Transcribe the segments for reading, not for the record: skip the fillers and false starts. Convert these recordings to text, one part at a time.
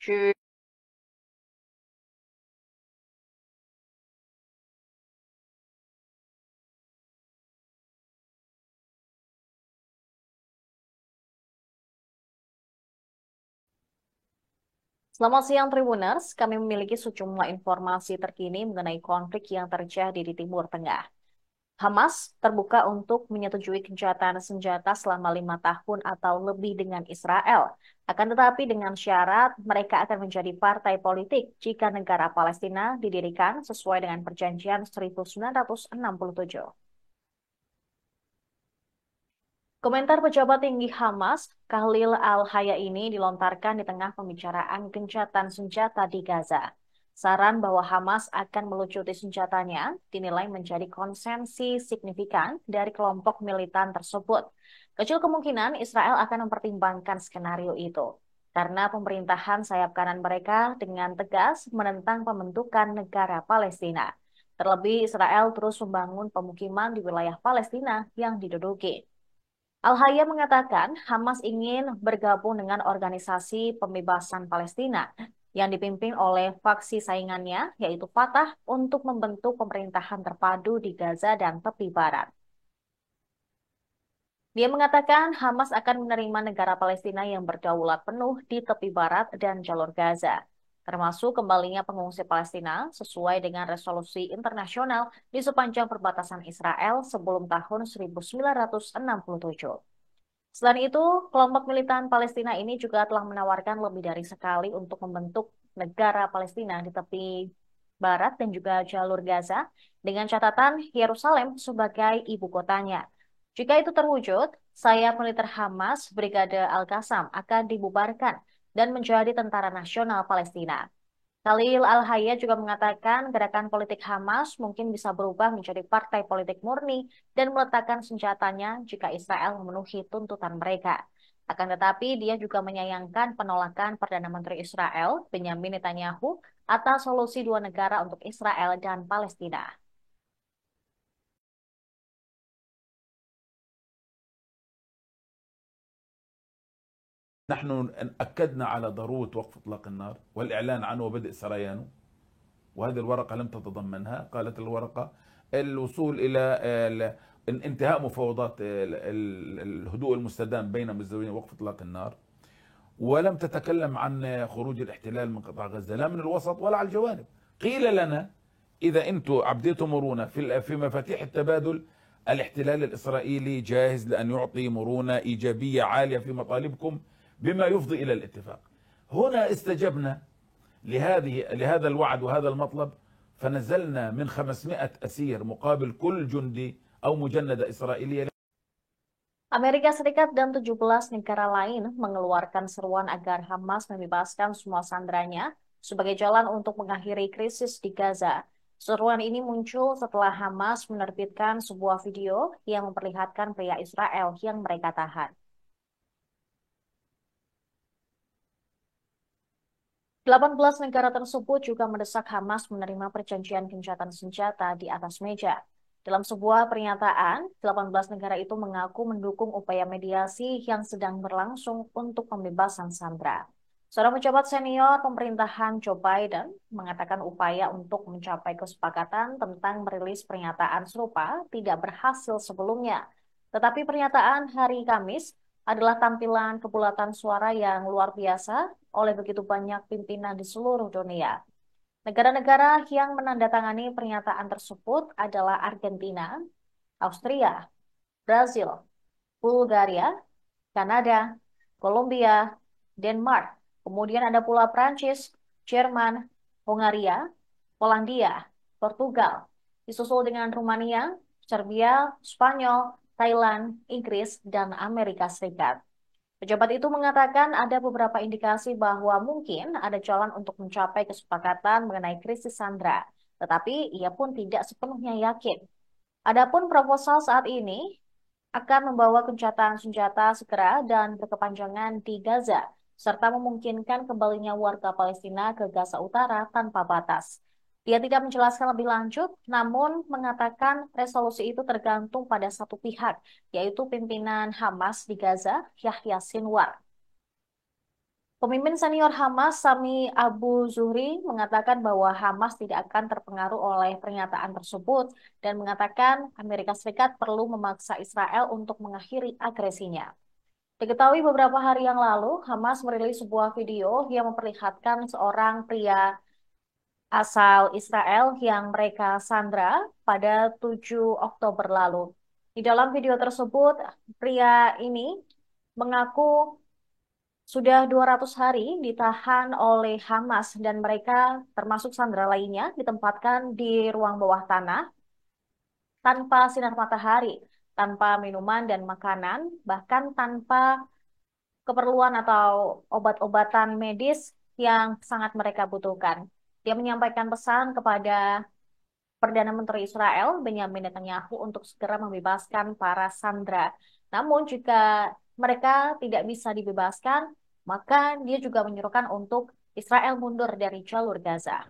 去。Selamat siang Tribuners, kami memiliki sejumlah informasi terkini mengenai konflik yang terjadi di Timur Tengah. Hamas terbuka untuk menyetujui gencatan senjata selama 5 tahun atau lebih dengan Israel. Akan tetapi dengan syarat mereka akan menjadi partai politik jika negara Palestina didirikan sesuai dengan perjanjian 1967. Komentar pejabat tinggi Hamas, Khalil Al-Haya ini dilontarkan di tengah pembicaraan gencatan senjata di Gaza. Saran bahwa Hamas akan melucuti senjatanya dinilai menjadi konsensi signifikan dari kelompok militan tersebut. Kecil kemungkinan Israel akan mempertimbangkan skenario itu, karena pemerintahan sayap kanan mereka dengan tegas menentang pembentukan negara Palestina. Terlebih Israel terus membangun pemukiman di wilayah Palestina yang diduduki. Al-Hayya mengatakan Hamas ingin bergabung dengan organisasi pembebasan Palestina yang dipimpin oleh faksi saingannya, yaitu Fatah, untuk membentuk pemerintahan terpadu di Gaza dan tepi barat. Dia mengatakan Hamas akan menerima negara Palestina yang berdaulat penuh di tepi barat dan jalur Gaza, termasuk kembalinya pengungsi Palestina sesuai dengan resolusi internasional di sepanjang perbatasan Israel sebelum tahun 1967. Selain itu, kelompok militan Palestina ini juga telah menawarkan lebih dari sekali untuk membentuk negara Palestina di tepi barat dan juga jalur Gaza dengan catatan Yerusalem sebagai ibu kotanya. Jika itu terwujud, sayap militer Hamas, Brigade Al-Qassam, akan dibubarkan dan menjadi tentara nasional Palestina. Khalil Al-Hayya juga mengatakan gerakan politik Hamas mungkin bisa berubah menjadi partai politik murni dan meletakkan senjatanya jika Israel memenuhi tuntutan mereka. Akan tetapi, dia juga menyayangkan penolakan Perdana Menteri Israel, Benyamin Netanyahu, atas solusi dua negara untuk Israel dan Palestina. نحن أكدنا على ضرورة وقف إطلاق النار والإعلان عنه وبدء سريانه، وهذه الورقة لم تتضمنها. قالت الورقة الوصول إلى انتهاء مفاوضات الهدوء المستدام بين مزدوجين وقف إطلاق النار، ولم تتكلم عن خروج الاحتلال من قطاع غزة لا من الوسط ولا على الجوانب. قيل لنا إذا أنتم عبديتوا مرونة في مفاتيح التبادل، الاحتلال الإسرائيلي جاهز لأن يعطي مرونة إيجابية عالية في مطالبكم بما يفضي إلى الاتفاق. هنا استجبنا لهذا الوعد وهذا المطلب، فنزلنا من 500 أسير مقابل كل جندي أو مجندة إسرائيلية. Amerika Serikat dan 17 negara lain mengeluarkan seruan agar Hamas membebaskan semua sandranya sebagai jalan untuk mengakhiri krisis di Gaza. Seruan ini muncul setelah Hamas menerbitkan sebuah video yang memperlihatkan pria Israel yang mereka tahan. 18 negara tersebut juga mendesak Hamas menerima perjanjian gencatan senjata di atas meja. Dalam sebuah pernyataan, 18 negara itu mengaku mendukung upaya mediasi yang sedang berlangsung untuk pembebasan sandera. Seorang pejabat senior pemerintahan Joe Biden mengatakan upaya untuk mencapai kesepakatan tentang merilis pernyataan serupa tidak berhasil sebelumnya. Tetapi pernyataan hari Kamis adalah tampilan kebulatan suara yang luar biasa oleh begitu banyak pimpinan di seluruh dunia. Negara-negara yang menandatangani pernyataan tersebut adalah Argentina, Austria, Brazil, Bulgaria, Kanada, Kolombia, Denmark. Kemudian ada pula Prancis, Jerman, Hongaria, Polandia, Portugal. Disusul dengan Rumania, Serbia, Spanyol, Thailand, Inggris, dan Amerika Serikat. Pejabat itu mengatakan ada beberapa indikasi bahwa mungkin ada jalan untuk mencapai kesepakatan mengenai krisis sandera, tetapi ia pun tidak sepenuhnya yakin. Adapun proposal saat ini akan membawa gencatan senjata segera dan berkepanjangan di Gaza, serta memungkinkan kembalinya warga Palestina ke Gaza Utara tanpa batas. Dia tidak menjelaskan lebih lanjut, namun mengatakan resolusi itu tergantung pada satu pihak, yaitu pimpinan Hamas di Gaza, Yahya Sinwar. Pemimpin senior Hamas, Sami Abu Zuhri, mengatakan bahwa Hamas tidak akan terpengaruh oleh pernyataan tersebut dan mengatakan Amerika Serikat perlu memaksa Israel untuk mengakhiri agresinya. Diketahui beberapa hari yang lalu, Hamas merilis sebuah video yang memperlihatkan seorang pria asal Israel yang mereka sandra pada 7 Oktober lalu. Di dalam video tersebut, pria ini mengaku sudah 200 hari ditahan oleh Hamas dan mereka termasuk sandera lainnya ditempatkan di ruang bawah tanah tanpa sinar matahari, tanpa minuman dan makanan, bahkan tanpa keperluan atau obat-obatan medis yang sangat mereka butuhkan. Dia menyampaikan pesan kepada Perdana Menteri Israel Benyamin Netanyahu untuk segera membebaskan para sandera. Namun jika mereka tidak bisa dibebaskan, maka dia juga menyuruhkan untuk Israel mundur dari jalur Gaza.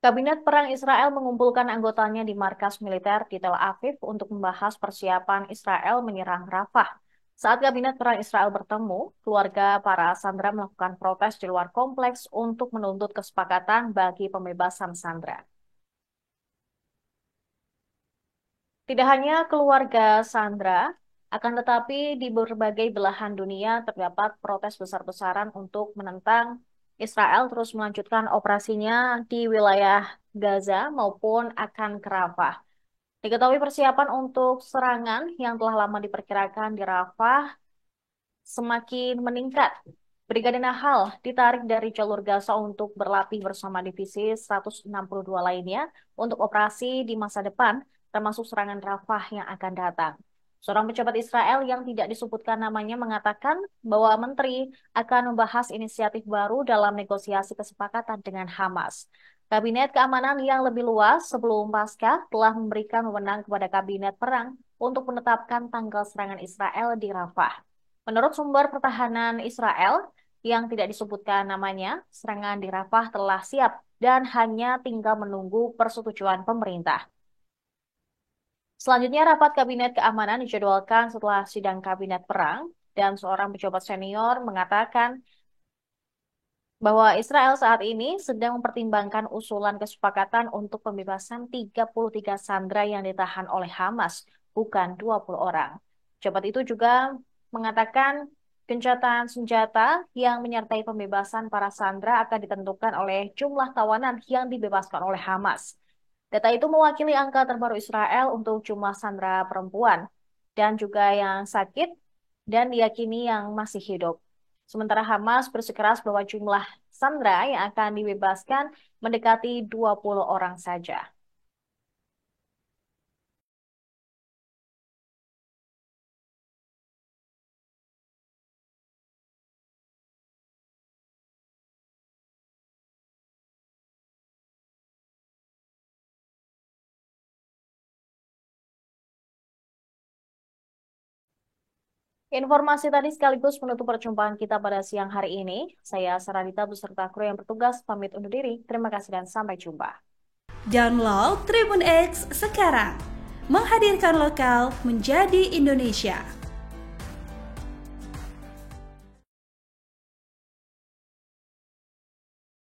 Kabinet Perang Israel mengumpulkan anggotanya di markas militer di Tel Aviv untuk membahas persiapan Israel menyerang Rafah. Saat Kabinet Perang Israel bertemu, keluarga para sandera melakukan protes di luar kompleks untuk menuntut kesepakatan bagi pembebasan sandera. Tidak hanya keluarga sandera, akan tetapi di berbagai belahan dunia terdapat protes besar-besaran untuk menentang Israel terus melanjutkan operasinya di wilayah Gaza maupun akan ke Rafah. Diketahui persiapan untuk serangan yang telah lama diperkirakan di Rafah semakin meningkat. Brigade Nahal ditarik dari jalur Gaza untuk berlatih bersama divisi 162 lainnya untuk operasi di masa depan, termasuk serangan Rafah yang akan datang. Seorang pejabat Israel yang tidak disebutkan namanya mengatakan bahwa menteri akan membahas inisiatif baru dalam negosiasi kesepakatan dengan Hamas. Kabinet keamanan yang lebih luas sebelum pasca telah memberikan wewenang kepada kabinet perang untuk menetapkan tanggal serangan Israel di Rafah. Menurut sumber pertahanan Israel yang tidak disebutkan namanya, serangan di Rafah telah siap dan hanya tinggal menunggu persetujuan pemerintah. Selanjutnya, rapat Kabinet Keamanan dijadwalkan setelah sidang Kabinet Perang dan seorang pejabat senior mengatakan bahwa Israel saat ini sedang mempertimbangkan usulan kesepakatan untuk pembebasan 33 sandera yang ditahan oleh Hamas, bukan 20 orang. Pejabat itu juga mengatakan gencatan senjata yang menyertai pembebasan para sandera akan ditentukan oleh jumlah tawanan yang dibebaskan oleh Hamas. Data itu mewakili angka terbaru Israel untuk jumlah sandera perempuan dan juga yang sakit dan diyakini yang masih hidup. Sementara Hamas bersikeras bahwa jumlah sandera yang akan dibebaskan mendekati 20 orang saja. Informasi tadi sekaligus menutup perjumpaan kita pada siang hari ini. Saya Saradita beserta kru yang bertugas pamit undur diri. Terima kasih dan sampai jumpa. Download Tribun X sekarang. Menghadirkan lokal menjadi Indonesia.